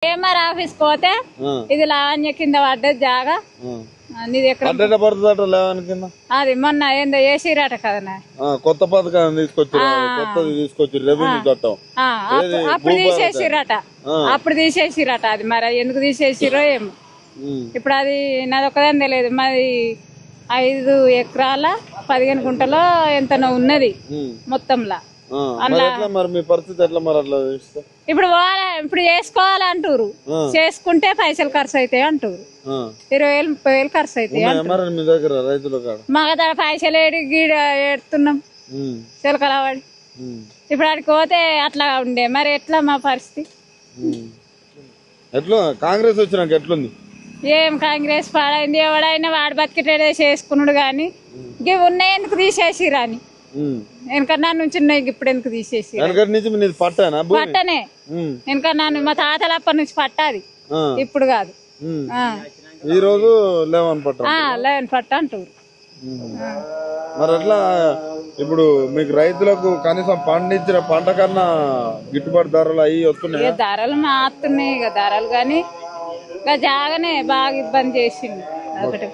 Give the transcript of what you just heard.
ఏమర్ office పోతే ఇది లావణ్య కింద పడ్డది జాగా నీది ఎక్కడ అది మొన్న ఏందో వేసిరట కదా కొత్త పథకం తీసుకొచ్చి రెవెన్యూ చట్టం అప్పుడు తీసేసిరట అది మరి ఎందుకు తీసేసిరో ఏమో ఇప్పుడు అది నాది ఒక్కదని తెలియదు మాది 5 ఎకరాల 15 గుంటలో ఎంతనో ఉన్నది మొత్తంలా ఇప్పుడు ఇప్పుడు చేసుకోవాలంటారు చేసుకుంటే పైసలు ఖర్చు అవుతాయి అంటారు 20,000-30,000 ఖర్చు అవుతాయి మా దగ్గర పైసలు ఏడుతున్నాం చిలకలవాడి ఇప్పుడు ఆడికి పోతే అట్లా ఉండే మరి ఎట్లా మా పరిస్థితి కాంగ్రెస్ వచ్చినాక ఎట్లుంది ఏం కాంగ్రెస్ పాడైంది ఎవడైనా వాడు బతికేటేదే చేసుకున్నాడు గాని ఇవి ఉన్నాయి ఎందుకు తీసేసిరాని వెనకన్నా నుంచి ఉన్నాయి ఇప్పుడు ఎందుకు తీసేసి పట్టనే వెనకన్నా మా తాతలప్పటి నుంచి పట్టాది ఇప్పుడు కాదు ఈ రోజు 11 పట్ట అంటారు మరి అట్లా ఇప్పుడు మీకు రైతులకు కనీసం పండించిన పంట కన్నా గిట్టుబాటు ధరలు అవి వస్తున్నాయి ధరలు మారుతున్నాయి ఇక ధరలు గాని ఇక జాగానే బాగా ఇబ్బంది చేసిండు ఒకటి